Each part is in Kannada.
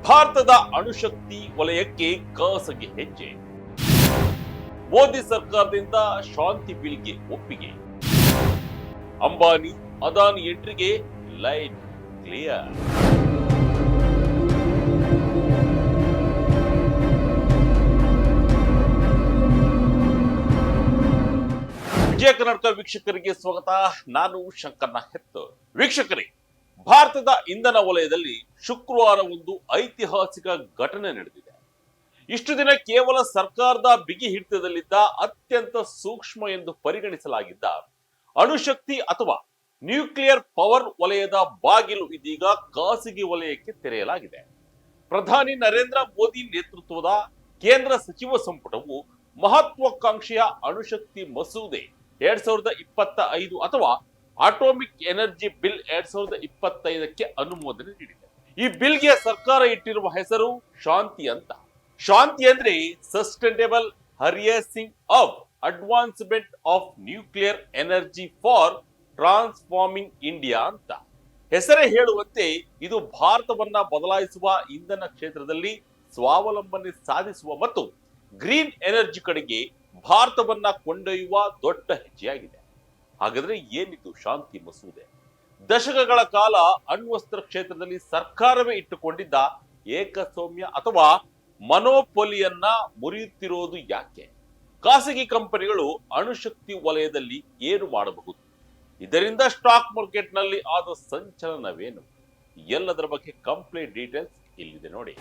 ಭಾರತದ ಅಣುಶಕ್ತಿ ವಲಯಕ್ಕೆ ಖಾಸಗಿ ಹೆಜ್ಜೆ. ಮೋದಿ ಸರ್ಕಾರದಿಂದ ಶಾಂತಿ ಬಿಲ್ಗೆ ಒಪ್ಪಿಗೆ. ಅಂಬಾನಿ ಅದಾನಿ ಎಂಟ್ರಿಗೆ ಲೈನ್ ಕ್ಲಿಯರ್. ವಿಜಯ ಕರ್ನಾಟಕ ವೀಕ್ಷಕರಿಗೆ ಸ್ವಾಗತ. ನಾನು ಶಂಕರ್ನ ಹೆತ್ತು. ವೀಕ್ಷಕರೇ, ಭಾರತದ ಇಂಧನ ವಲಯದಲ್ಲಿ ಶುಕ್ರವಾರ ಒಂದು ಐತಿಹಾಸಿಕ ಘಟನೆ ನಡೆದಿದೆ. ಇಷ್ಟು ದಿನ ಕೇವಲ ಸರ್ಕಾರದ ಬಿಗಿ ಹಿಡಿತದಲ್ಲಿದ್ದ ಅತ್ಯಂತ ಸೂಕ್ಷ್ಮ ಎಂದು ಪರಿಗಣಿಸಲಾಗಿದ್ದ ಅಣುಶಕ್ತಿ ಅಥವಾ ನ್ಯೂಕ್ಲಿಯರ್ ಪವರ್ ವಲಯದ ಬಾಗಿಲು ಇದೀಗ ಖಾಸಗಿ ವಲಯಕ್ಕೆ ತೆರೆಯಲಾಗಿದೆ. ಪ್ರಧಾನಿ ನರೇಂದ್ರ ಮೋದಿ ನೇತೃತ್ವದ ಕೇಂದ್ರ ಸಚಿವ ಸಂಪುಟವು ಮಹತ್ವಾಕಾಂಕ್ಷೆಯ ಅಣುಶಕ್ತಿ ಮಸೂದೆ 2025 ಅಥವಾ ಅಟೋಮಿಕ್ ಎನರ್ಜಿ ಬಿಲ್ 2025ಕ್ಕೆ ಅನುಮೋದನೆ ನೀಡಿದೆ. ಈ ಬಿಲ್ಗೆ ಸರ್ಕಾರ ಇಟ್ಟಿರುವ ಹೆಸರು ಶಾಂತಿ ಅಂತ. ಶಾಂತಿ ಅಂದ್ರೆ sustainable harnessing of advancement of nuclear energy for transforming India ಅಂತ. ಹೆಸರೇ ಹೇಳುವಂತೆ ಇದು ಭಾರತವನ್ನ ಬದಲಾಯಿಸುವ ಇಂಧನ ಕ್ಷೇತ್ರದಲ್ಲಿ ಸ್ವಾವಲಂಬನೆ ಸಾಧಿಸುವ ಮತ್ತು ಗ್ರೀನ್ ಎನರ್ಜಿ ಕಡೆಗೆ ಭಾರತವನ್ನ ಕೊಂಡೊಯ್ಯುವ ದೊಡ್ಡ ಹೆಜ್ಜೆಯಾಗಿದೆ. ಹಾಗಾದ್ರೆ ಏನಿದು ಶಾಂತಿ ಮಸೂದೆ? ದಶಕಗಳ ಕಾಲ ಅಣ್ವಸ್ತ್ರ ಕ್ಷೇತ್ರದಲ್ಲಿ ಸರ್ಕಾರವೇ ಇಟ್ಟುಕೊಂಡಿದ್ದ ಏಕಸ್ವಾಮ್ಯ ಅಥವಾ ಮನೋಪೊಲಿಯನ್ನ ಮುರಿಯುತ್ತಿರೋದು ಯಾಕೆ? ಖಾಸಗಿ ಕಂಪನಿಗಳು ಅಣುಶಕ್ತಿ ವಲಯದಲ್ಲಿ ಏನು ಮಾಡಬಹುದು? ಇದರಿಂದ ಸ್ಟಾಕ್ ಮಾರ್ಕೆಟ್ ನಲ್ಲಿ ಆದ ಸಂಚಲನವೇನು? ಎಲ್ಲದರ ಬಗ್ಗೆ ಕಂಪ್ಲೀಟ್ ಡೀಟೇಲ್ಸ್ ಇಲ್ಲಿದೆ ನೋಡಿ.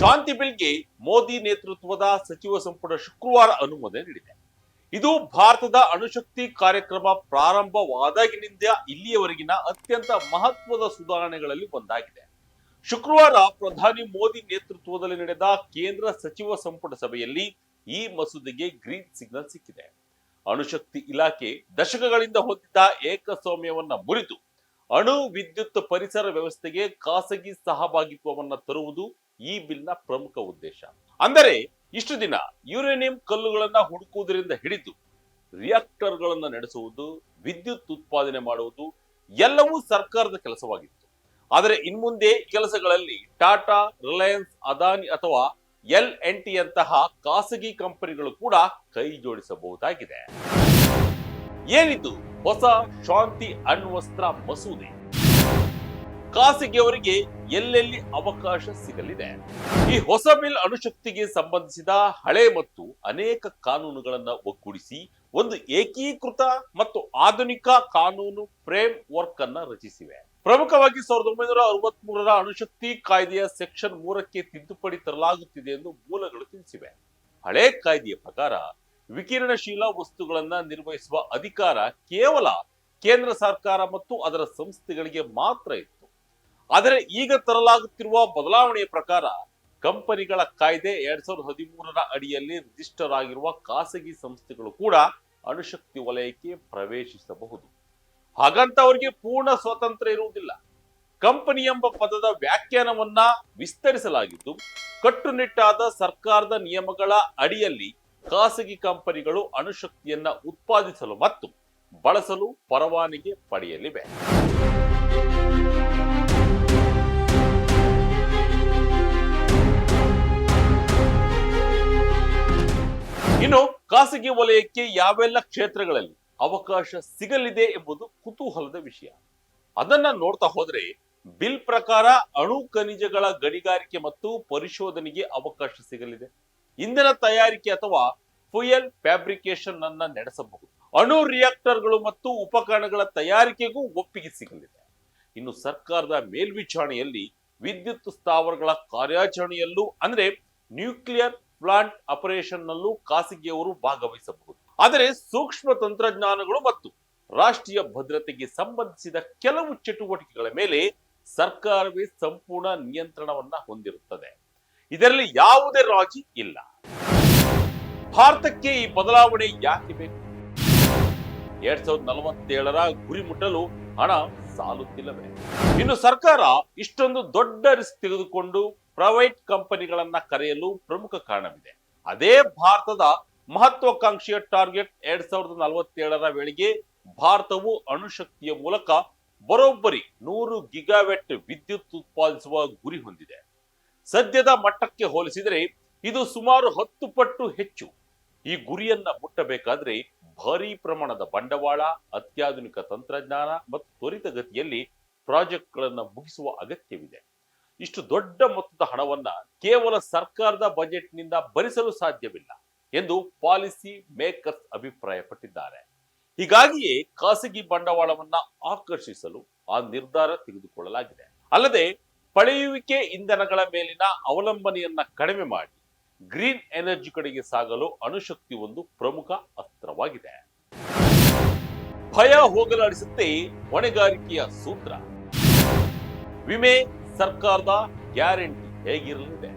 ಶಾಂತಿ ಬಿಲ್ಗೆ ಮೋದಿ ನೇತೃತ್ವದ ಸಚಿವ ಸಂಪುಟ ಶುಕ್ರವಾರ ಅನುಮೋದನೆ ನೀಡಿದೆ. ಇದು ಭಾರತದ ಅಣುಶಕ್ತಿ ಕಾರ್ಯಕ್ರಮ ಪ್ರಾರಂಭವಾದಾಗಿನಿಂದ ಇಲ್ಲಿಯವರೆಗಿನ ಅತ್ಯಂತ ಮಹತ್ವದ ಸುಧಾರಣೆಗಳಲ್ಲಿ ಒಂದಾಗಿದೆ. ಶುಕ್ರವಾರ ಪ್ರಧಾನಿ ಮೋದಿ ನೇತೃತ್ವದಲ್ಲಿ ನಡೆದ ಕೇಂದ್ರ ಸಚಿವ ಸಂಪುಟ ಸಭೆಯಲ್ಲಿ ಈ ಮಸೂದೆಗೆ ಗ್ರೀನ್ ಸಿಗ್ನಲ್ ಸಿಕ್ಕಿದೆ. ಅಣುಶಕ್ತಿ ಇಲಾಖೆ ದಶಕಗಳಿಂದ ಹೊಂದಿದ್ದ ಏಕಸ್ವಾಮ್ಯವನ್ನ ಮುರಿದು ಅಣು ವಿದ್ಯುತ್ ಪರಿಸರ ವ್ಯವಸ್ಥೆಗೆ ಖಾಸಗಿ ಸಹಭಾಗಿತ್ವವನ್ನ ತರುವುದು ಈ ಬಿಲ್ನ ಪ್ರಮುಖ ಉದ್ದೇಶ. ಅಂದರೆ ಇಷ್ಟು ದಿನ ಯುರೇನಿಯಂ ಕಲ್ಲುಗಳನ್ನ ಹುಡುಕುವುದರಿಂದ ಹಿಡಿದು ರಿಯಾಕ್ಟರ್ಗಳನ್ನ ನಡೆಸುವುದು, ವಿದ್ಯುತ್ ಉತ್ಪಾದನೆ ಮಾಡುವುದು ಎಲ್ಲವೂ ಸರ್ಕಾರದ ಕೆಲಸವಾಗಿತ್ತು. ಆದರೆ ಇನ್ಮುಂದೆ ಕೆಲಸಗಳಲ್ಲಿ ಟಾಟಾ, ರಿಲಯನ್ಸ್, ಅದಾನಿ ಅಥವಾ LNT ಯಂತಹ ಖಾಸಗಿ ಕಂಪನಿಗಳು ಕೂಡ ಕೈ ಜೋಡಿಸಬಹುದಾಗಿದೆ. ಏನಿದು ಹೊಸ ಶಾಂತಿ ಅಣ್ವಸ್ತ್ರ ಮಸೂದೆ? ಖಾಸಗಿಯವರಿಗೆ ಎಲ್ಲೆಲ್ಲಿ ಅವಕಾಶ ಸಿಗಲಿದೆ? ಈ ಹೊಸ ಬಿಲ್ ಅಣುಶಕ್ತಿಗೆ ಸಂಬಂಧಿಸಿದ ಹಳೆ ಮತ್ತು ಅನೇಕ ಕಾನೂನುಗಳನ್ನ ಒಗ್ಗೂಡಿಸಿ ಒಂದು ಏಕೀಕೃತ ಮತ್ತು ಆಧುನಿಕ ಕಾನೂನು ಫ್ರೇಮ್ ವರ್ಕ್ ಅನ್ನ ರಚಿಸಿವೆ. ಪ್ರಮುಖವಾಗಿ 1963ರ ಅಣುಶಕ್ತಿ ಕಾಯ್ದೆಯ ಸೆಕ್ಷನ್ 3ಕ್ಕೆ ತಿದ್ದುಪಡಿ ತರಲಾಗುತ್ತಿದೆ ಎಂದು ಮೂಲಗಳು ತಿಳಿಸಿವೆ. ಹಳೆ ಕಾಯ್ದೆಯ ಪ್ರಕಾರ ವಿಕಿರಣಶೀಲ ವಸ್ತುಗಳನ್ನ ನಿರ್ವಹಿಸುವ ಅಧಿಕಾರ ಕೇವಲ ಕೇಂದ್ರ ಸರ್ಕಾರ ಮತ್ತು ಅದರ ಸಂಸ್ಥೆಗಳಿಗೆ ಮಾತ್ರ ಇತ್ತು. ಆದರೆ ಈಗ ತರಲಾಗುತ್ತಿರುವ ಬದಲಾವಣೆಯ ಪ್ರಕಾರ ಕಂಪನಿಗಳ ಕಾಯ್ದೆ 2013ರ ಅಡಿಯಲ್ಲಿ ರಿಜಿಸ್ಟರ್ ಆಗಿರುವ ಖಾಸಗಿ ಸಂಸ್ಥೆಗಳು ಕೂಡ ಅಣುಶಕ್ತಿ ವಲಯಕ್ಕೆ ಪ್ರವೇಶಿಸಬಹುದು. ಹಾಗಂತ ಅವರಿಗೆ ಪೂರ್ಣ ಸ್ವಾತಂತ್ರ್ಯ ಇರುವುದಿಲ್ಲ. ಕಂಪನಿ ಎಂಬ ಪದದ ವ್ಯಾಖ್ಯಾನವನ್ನ ವಿಸ್ತರಿಸಲಾಗಿದ್ದು, ಕಟ್ಟುನಿಟ್ಟಾದ ಸರ್ಕಾರದ ನಿಯಮಗಳ ಅಡಿಯಲ್ಲಿ ಖಾಸಗಿ ಕಂಪನಿಗಳು ಅಣುಶಕ್ತಿಯನ್ನ ಉತ್ಪಾದಿಸಲು ಮತ್ತು ಬಳಸಲು ಪರವಾನಗಿ ಪಡೆಯಲಿವೆ. ಇನ್ನು ಖಾಸಗಿ ವಲಯಕ್ಕೆ ಯಾವೆಲ್ಲ ಕ್ಷೇತ್ರಗಳಲ್ಲಿ ಅವಕಾಶ ಸಿಗಲಿದೆ ಎಂಬುದು ಕುತೂಹಲದ ವಿಷಯ. ಅದನ್ನ ನೋಡ್ತಾ ಹೋದ್ರೆ ಬಿಲ್ ಪ್ರಕಾರ ಅಣು ಖನಿಜಗಳ ಗಣಿಗಾರಿಕೆ ಮತ್ತು ಪರಿಶೋಧನೆಗೆ ಅವಕಾಶ ಸಿಗಲಿದೆ. ಇಂಧನ ತಯಾರಿಕೆ ಅಥವಾ ಫ್ಯೂಯಲ್ ಫ್ಯಾಬ್ರಿಕೇಶನ್ ಅನ್ನ ನಡೆಸಬಹುದು. ಅಣು ರಿಯಾಕ್ಟರ್ಗಳು ಮತ್ತು ಉಪಕರಣಗಳ ತಯಾರಿಕೆಗೂ ಒಪ್ಪಿಗೆ ಸಿಗಲಿದೆ. ಇನ್ನು ಸರ್ಕಾರದ ಮೇಲ್ವಿಚಾರಣೆಯಲ್ಲಿ ವಿದ್ಯುತ್ ಸ್ಥಾವರಗಳ ಕಾರ್ಯಾಚರಣೆಯಲ್ಲೂ ಅಂದ್ರೆ ನ್ಯೂಕ್ಲಿಯರ್ ಪ್ಲಾಂಟ್ ಆಪರೇಷನ್ ನಲ್ಲೂ ಖಾಸಗಿಯವರು ಭಾಗವಹಿಸಬಹುದು. ಆದರೆ ಸೂಕ್ಷ್ಮ ತಂತ್ರಜ್ಞಾನಗಳು ಮತ್ತು ರಾಷ್ಟ್ರೀಯ ಭದ್ರತೆಗೆ ಸಂಬಂಧಿಸಿದ ಕೆಲವು ಚಟುವಟಿಕೆಗಳ ಮೇಲೆ ಸರ್ಕಾರವೇ ಸಂಪೂರ್ಣ ನಿಯಂತ್ರಣವನ್ನ ಹೊಂದಿರುತ್ತದೆ. ಇದರಲ್ಲಿ ಯಾವುದೇ ರಾಜಿ ಇಲ್ಲ. ಭಾರತಕ್ಕೆ ಈ ಬದಲಾವಣೆ ಯಾಕೆ ಬೇಕು? 2047ರ ಗುರಿ ಮುಟ್ಟಲು ಹಣ ಸಾಲುತ್ತಿಲ್ಲವೇ? ಇನ್ನು ಸರ್ಕಾರ ಇಷ್ಟೊಂದು ದೊಡ್ಡ ರಿಸ್ಕ್ ತೆಗೆದುಕೊಂಡು ಪ್ರೈವೇಟ್ ಕಂಪನಿಗಳನ್ನ ಕರೆಯಲು ಪ್ರಮುಖ ಕಾರಣವಿದೆ. ಅದೇ ಭಾರತದ ಮಹತ್ವಾಕಾಂಕ್ಷೆಯ ಟಾರ್ಗೆಟ್ 2047ರ ವೇಳೆಗೆ ಭಾರತವು ಅಣುಶಕ್ತಿಯ ಮೂಲಕ ಬರೋಬ್ಬರಿ 100 ಗಿಗಾವ್ಯಾಟ್ ವಿದ್ಯುತ್ ಉತ್ಪಾದಿಸುವ ಗುರಿ ಹೊಂದಿದೆ. ಸದ್ಯದ ಮಟ್ಟಕ್ಕೆ ಹೋಲಿಸಿದರೆ ಇದು ಸುಮಾರು 10 ಪಟ್ಟು ಹೆಚ್ಚು. ಈ ಗುರಿಯನ್ನ ಮುಟ್ಟಬೇಕಾದ್ರೆ ಭಾರೀ ಪ್ರಮಾಣದ ಬಂಡವಾಳ, ಅತ್ಯಾಧುನಿಕ ತಂತ್ರಜ್ಞಾನ ಮತ್ತು ತ್ವರಿತಗತಿಯಲ್ಲಿ ಪ್ರಾಜೆಕ್ಟ್ಗಳನ್ನು ಮುಗಿಸುವ ಅಗತ್ಯವಿದೆ. ಇಷ್ಟು ದೊಡ್ಡ ಮೊತ್ತದ ಹಣವನ್ನ ಕೇವಲ ಸರ್ಕಾರದ ಬಜೆಟ್ನಿಂದ ಭರಿಸಲು ಸಾಧ್ಯವಿಲ್ಲ ಎಂದು ಪಾಲಿಸಿ ಮೇಕರ್ಸ್ ಅಭಿಪ್ರಾಯಪಟ್ಟಿದ್ದಾರೆ. ಹೀಗಾಗಿಯೇ ಖಾಸಗಿ ಬಂಡವಾಳವನ್ನ ಆಕರ್ಷಿಸಲು ಆ ನಿರ್ಧಾರ ತೆಗೆದುಕೊಳ್ಳಲಾಗಿದೆ. ಅಲ್ಲದೆ ಪಳೆಯುವಿಕೆ ಇಂಧನಗಳ ಮೇಲಿನ ಅವಲಂಬನೆಯನ್ನ ಕಡಿಮೆ ಮಾಡಿ ಗ್ರೀನ್ ಎನರ್ಜಿ ಕಡೆಗೆ ಸಾಗಲು ಅಣುಶಕ್ತಿ ಒಂದು ಪ್ರಮುಖ ಅಸ್ತ್ರವಾಗಿದೆ. ಭಯ ಹೋಗಲಾಡಿಸುತ್ತೆ ಹೊಣೆಗಾರಿಕೆಯ ಸೂತ್ರ. ವಿಮೆ, ಸರ್ಕಾರದ ಗ್ಯಾರಂಟಿ ಹೇಗಿರಲಿದೆ?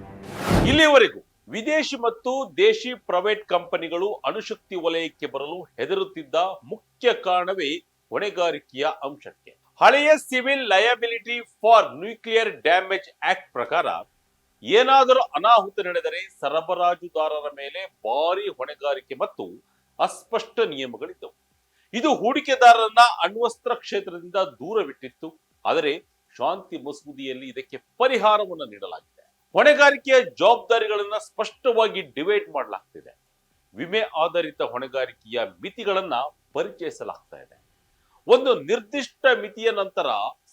ಇಲ್ಲಿಯವರೆಗೂ ವಿದೇಶಿ ಮತ್ತು ದೇಶಿ ಪ್ರೈವೇಟ್ ಕಂಪನಿಗಳು ಅಣುಶಕ್ತಿ ವಲಯಕ್ಕೆ ಬರಲು ಹೆದರುತ್ತಿದ್ದ ಮುಖ್ಯ ಕಾರಣವೇ ಹೊಣೆಗಾರಿಕೆಯ ಅಂಶಕ್ಕೆ. ಹಳೆಯ civil liability for nuclear damage act ಪ್ರಕಾರ ಏನಾದರೂ ಅನಾಹುತ ನಡೆದರೆ ಸರಬರಾಜುದಾರರ ಮೇಲೆ ಭಾರಿ ಹೊಣೆಗಾರಿಕೆ ಮತ್ತು ಅಸ್ಪಷ್ಟ ನಿಯಮಗಳಿದ್ದವು. ಇದು ಹೂಡಿಕೆದಾರರನ್ನ ಅಣ್ವಸ್ತ್ರ ಕ್ಷೇತ್ರದಿಂದ ದೂರವಿಟ್ಟಿತ್ತು. ಆದರೆ ಶಾಂತಿ ಮಸೂದೆಯಲ್ಲಿ ಇದಕ್ಕೆ ಪರಿಹಾರವನ್ನು ನೀಡಲಾಗಿದೆ. ಹೊಣೆಗಾರಿಕೆಯ ಜವಾಬ್ದಾರಿಗಳನ್ನ ಸ್ಪಷ್ಟವಾಗಿ ಡಿವೈಡ್ ಮಾಡಲಾಗ್ತಿದೆ. ವಿಮೆ ಆಧಾರಿತ ಹೊಣೆಗಾರಿಕೆಯ ಮಿತಿಗಳನ್ನ ಪರಿಚಯಿಸಲಾಗ್ತಾ ಇದೆ. ಒಂದು ನಿರ್ದಿಷ್ಟ ಮಿತಿಯ ನಂತರ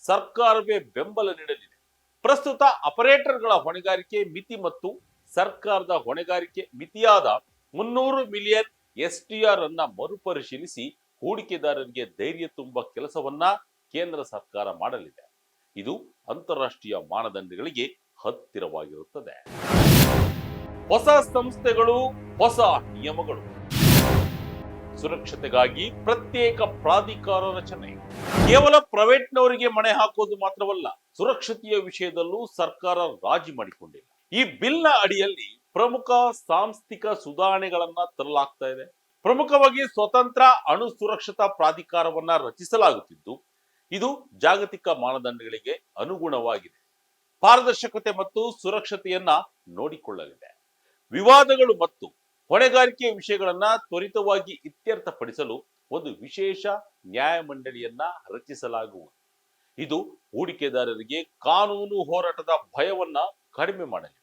ಸರ್ಕಾರವೇ ಬೆಂಬಲ ನೀಡಲಿದೆ. ಪ್ರಸ್ತುತ ಆಪರೇಟರ್ಗಳ ಹೊಣೆಗಾರಿಕೆ ಮಿತಿ ಮತ್ತು ಸರ್ಕಾರದ ಹೊಣೆಗಾರಿಕೆ ಮಿತಿಯಾದ 300 ಮಿಲಿಯನ್ STR ಅನ್ನ ಮರುಪರಿಶೀಲಿಸಿ ಹೂಡಿಕೆದಾರರಿಗೆ ಧೈರ್ಯ ತುಂಬುವ ಕೆಲಸವನ್ನ ಕೇಂದ್ರ ಸರ್ಕಾರ ಮಾಡಲಿದೆ. ಇದು ಅಂತಾರಾಷ್ಟ್ರೀಯ ಮಾನದಂಡಗಳಿಗೆ ಹತ್ತಿರವಾಗಿರುತ್ತದೆ. ಹೊಸ ಸಂಸ್ಥೆಗಳು, ಹೊಸ ನಿಯಮಗಳು. ಸುರಕ್ಷತೆಗಾಗಿ ಪ್ರತ್ಯೇಕ ಪ್ರಾಧಿಕಾರ ರಚನೆ. ಕೇವಲ ಪ್ರೈವೇಟ್ನವರಿಗೆ ಮಣೆ ಹಾಕೋದು ಮಾತ್ರವಲ್ಲ, ಸುರಕ್ಷತೆಯ ವಿಷಯದಲ್ಲೂ ಸರ್ಕಾರ ರಾಜಿ ಮಾಡಿಕೊಂಡಿಲ್ಲ. ಈ ಬಿಲ್ನ ಅಡಿಯಲ್ಲಿ ಪ್ರಮುಖ ಸಾಂಸ್ಥಿಕ ಸುಧಾರಣೆಗಳನ್ನ ತರಲಾಗ್ತಾ ಇದೆ. ಪ್ರಮುಖವಾಗಿ ಸ್ವತಂತ್ರ ಅಣು ಸುರಕ್ಷತಾ ಪ್ರಾಧಿಕಾರವನ್ನ ರಚಿಸಲಾಗುತ್ತಿದ್ದು, ಇದು ಜಾಗತಿಕ ಮಾನದಂಡಗಳಿಗೆ ಅನುಗುಣವಾಗಿದೆ. ಪಾರದರ್ಶಕತೆ ಮತ್ತು ಸುರಕ್ಷತೆಯನ್ನ ನೋಡಿಕೊಳ್ಳಲಿದೆ. ವಿವಾದಗಳು ಮತ್ತು ಹೊಣೆಗಾರಿಕೆಯ ವಿಷಯಗಳನ್ನ ತ್ವರಿತವಾಗಿ ಇತ್ಯರ್ಥಪಡಿಸಲು ಒಂದು ವಿಶೇಷ ನ್ಯಾಯಮಂಡಳಿಯನ್ನ ರಚಿಸಲಾಗುವುದು. ಇದು ಹೂಡಿಕೆದಾರರಿಗೆ ಕಾನೂನು ಹೋರಾಟದ ಭಯವನ್ನ ಕಡಿಮೆ ಮಾಡಲಿದೆ.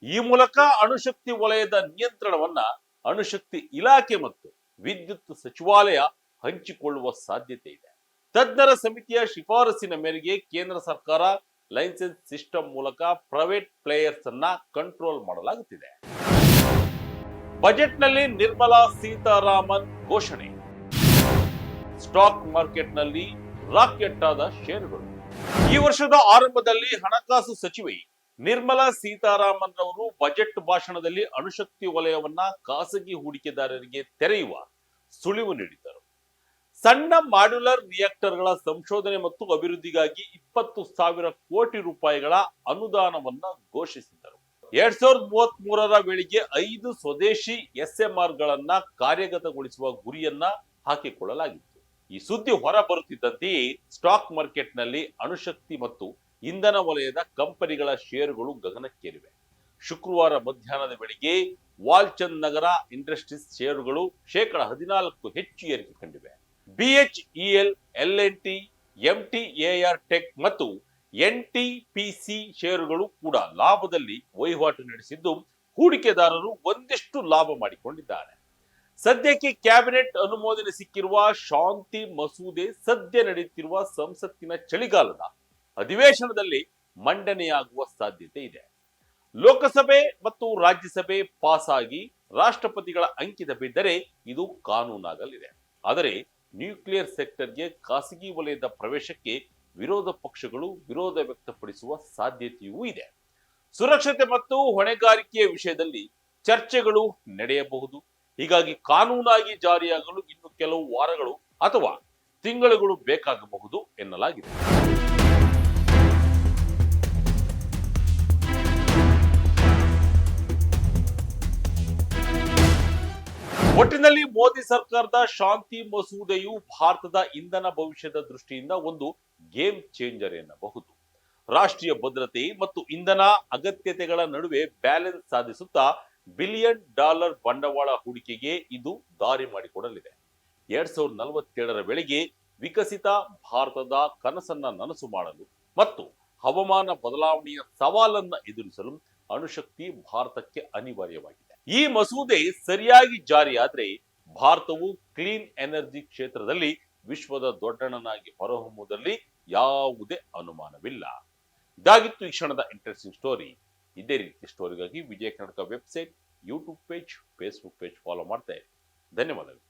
ಈ ಮೂಲಕ ಅಣುಶಕ್ತಿ ವಲಯದ ನಿಯಂತ್ರಣವನ್ನ ಅಣುಶಕ್ತಿ ಇಲಾಖೆ ಮತ್ತು ವಿದ್ಯುತ್ ಸಚಿವಾಲಯ ಹಂಚಿಕೊಳ್ಳುವ ಸಾಧ್ಯತೆ ಇದೆ. ತಜ್ಞರ ಸಮಿತಿಯ ಶಿಫಾರಸಿನ ಮೇರೆಗೆ ಕೇಂದ್ರ ಸರ್ಕಾರ ಲೈಸೆನ್ಸ್ ಸಿಸ್ಟಮ್ ಮೂಲಕ ಪ್ರೈವೇಟ್ ಪ್ಲೇಯರ್ಸ್ ಅನ್ನ ಕಂಟ್ರೋಲ್ ಮಾಡಲಾಗುತ್ತಿದೆ. ಬಜೆಟ್ನಲ್ಲಿ ನಿರ್ಮಲಾ ಸೀತಾರಾಮನ್ ಘೋಷಣೆ. ಸ್ಟಾಕ್ ಮಾರ್ಕೆಟ್ನಲ್ಲಿ ರಾಕೆಟ್ ಆದ ಷೇರುಗಳು. ಈ ವರ್ಷದ ಆರಂಭದಲ್ಲಿ ಹಣಕಾಸು ಸಚಿವೆ ನಿರ್ಮಲಾ ಸೀತಾರಾಮನ್ ರವರು ಬಜೆಟ್ ಭಾಷಣದಲ್ಲಿ ಅಣುಶಕ್ತಿ ವಲಯವನ್ನ ಖಾಸಗಿ ಹೂಡಿಕೆದಾರರಿಗೆ ತೆರೆಯುವ ಸುಳಿವು ನೀಡಿದ್ದರು. ಸಣ್ಣ ಮಾಡ್ಯುಲರ್ ರಿಯಾಕ್ಟರ್ಗಳ ಸಂಶೋಧನೆ ಮತ್ತು ಅಭಿವೃದ್ಧಿಗಾಗಿ 20,000 ಕೋಟಿ ರೂಪಾಯಿಗಳ ಅನುದಾನವನ್ನ ಘೋಷಿಸಿದ್ದರು. 2033ರ ವೇಳೆಗೆ 5 ಸ್ವದೇಶಿ SMR ಗಳನ್ನ ಕಾರ್ಯಗತಗೊಳಿಸುವ ಗುರಿಯನ್ನ ಹಾಕಿಕೊಳ್ಳಲಾಗಿತ್ತು. ಈ ಸುದ್ದಿ ಹೊರ ಬರುತ್ತಿದ್ದಂತೆಯೇ ಸ್ಟಾಕ್ ಮಾರ್ಕೆಟ್ನಲ್ಲಿ ಅಣುಶಕ್ತಿ ಮತ್ತು ಇಂಧನ ವಲಯದ ಕಂಪನಿಗಳ ಷೇರುಗಳು ಗಗನಕ್ಕೇರಿವೆ. ಶುಕ್ರವಾರ ಮಧ್ಯಾಹ್ನದ ವೇಳೆಗೆ ವಾಲ್ಚಂದ್ ನಗರ ಇಂಡಸ್ಟ್ರೀಸ್ ಷೇರುಗಳು 14% ಹೆಚ್ಚು ಏರಿಕೆ ಕಂಡಿವೆ. BHEL, L&T, MTAR ಟೆಕ್ ಮತ್ತು NTPC ಷೇರುಗಳು ಕೂಡ ಲಾಭದಲ್ಲಿ ವಹಿವಾಟು ನಡೆಸಿದ್ದು, ಹೂಡಿಕೆದಾರರು ಒಂದಿಷ್ಟು ಲಾಭ ಮಾಡಿಕೊಂಡಿದ್ದಾರೆ. ಸದ್ಯಕ್ಕೆ ಕ್ಯಾಬಿನೆಟ್ ಅನುಮೋದನೆ ಸಿಕ್ಕಿರುವ ಶಾಂತಿ ಮಸೂದೆ ಸದ್ಯ ನಡೆಯುತ್ತಿರುವ ಸಂಸತ್ತಿನ ಚಳಿಗಾಲದ ಅಧಿವೇಶನದಲ್ಲಿ ಮಂಡನೆಯಾಗುವ ಸಾಧ್ಯತೆ ಇದೆ. ಲೋಕಸಭೆ ಮತ್ತು ರಾಜ್ಯಸಭೆ ಪಾಸ್ ಆಗಿ ರಾಷ್ಟ್ರಪತಿಗಳ ಅಂಕಿತ ಬಿದ್ದರೆ ಇದು ಕಾನೂನಾಗಲಿದೆ. ಆದರೆ ನ್ಯೂಕ್ಲಿಯರ್ ಸೆಕ್ಟರ್ಗೆ ಖಾಸಗಿ ವಲಯದ ಪ್ರವೇಶಕ್ಕೆ ವಿರೋಧ ಪಕ್ಷಗಳು ವಿರೋಧ ವ್ಯಕ್ತಪಡಿಸುವ ಸಾಧ್ಯತೆಯೂ ಇದೆ. ಸುರಕ್ಷತೆ ಮತ್ತು ಹೊಣೆಗಾರಿಕೆಯ ವಿಷಯದಲ್ಲಿ ಚರ್ಚೆಗಳು ನಡೆಯಬಹುದು. ಹೀಗಾಗಿ ಕಾನೂನಾಗಿ ಜಾರಿಯಾಗಲು ಇನ್ನು ಕೆಲವು ವಾರಗಳು ಅಥವಾ ತಿಂಗಳುಗಳು ಬೇಕಾಗಬಹುದು ಎನ್ನಲಾಗಿದೆ. ಒಟ್ಟಿನಲ್ಲಿ ಮೋದಿ ಸರ್ಕಾರದ ಶಾಂತಿ ಮಸೂದೆಯು ಭಾರತದ ಇಂಧನ ಭವಿಷ್ಯದ ದೃಷ್ಟಿಯಿಂದ ಒಂದು ಗೇಮ್ ಚೇಂಜರ್ ಎನ್ನಬಹುದು. ರಾಷ್ಟ್ರೀಯ ಭದ್ರತೆ ಮತ್ತು ಇಂಧನ ಅಗತ್ಯತೆಗಳ ನಡುವೆ ಬ್ಯಾಲೆನ್ಸ್ ಸಾಧಿಸುತ್ತಾ $1 ಬಿಲಿಯನ್ ಬಂಡವಾಳ ಹೂಡಿಕೆಗೆ ಇದು ದಾರಿ ಮಾಡಿಕೊಡಲಿದೆ. 2047ರ ವೇಳೆಗೆ ವಿಕಸಿತ ಭಾರತದ ಕನಸನ್ನ ನನಸು ಮಾಡಲು ಮತ್ತು ಹವಾಮಾನ ಬದಲಾವಣೆಯ ಸವಾಲನ್ನ ಎದುರಿಸಲು ಅಣುಶಕ್ತಿ ಭಾರತಕ್ಕೆ ಅನಿವಾರ್ಯವಾಗಿದೆ. ಈ ಮಸೂದೆ ಸರಿಯಾಗಿ ಜಾರಿಯಾದ್ರೆ ಭಾರತವು ಕ್ಲೀನ್ ಎನರ್ಜಿ ಕ್ಷೇತ್ರದಲ್ಲಿ ವಿಶ್ವದ ದೊಡ್ಡಣ್ಣನಾಗಿ ಹೊರಹೊಮ್ಮುವುದರಲ್ಲಿ ಯಾವುದೇ ಅನುಮಾನವಿಲ್ಲ. ಇದಾಗಿತ್ತು ಈ ಕ್ಷಣದ ಇಂಟ್ರೆಸ್ಟಿಂಗ್ ಸ್ಟೋರಿ. ಇದೇ ರೀತಿ ಸ್ಟೋರಿಗಾಗಿ Vijaya Karnataka website, YouTube page, Facebook page follow ಮಾಡ್ತಾ ಇರಿ. ಧನ್ಯವಾದಗಳು.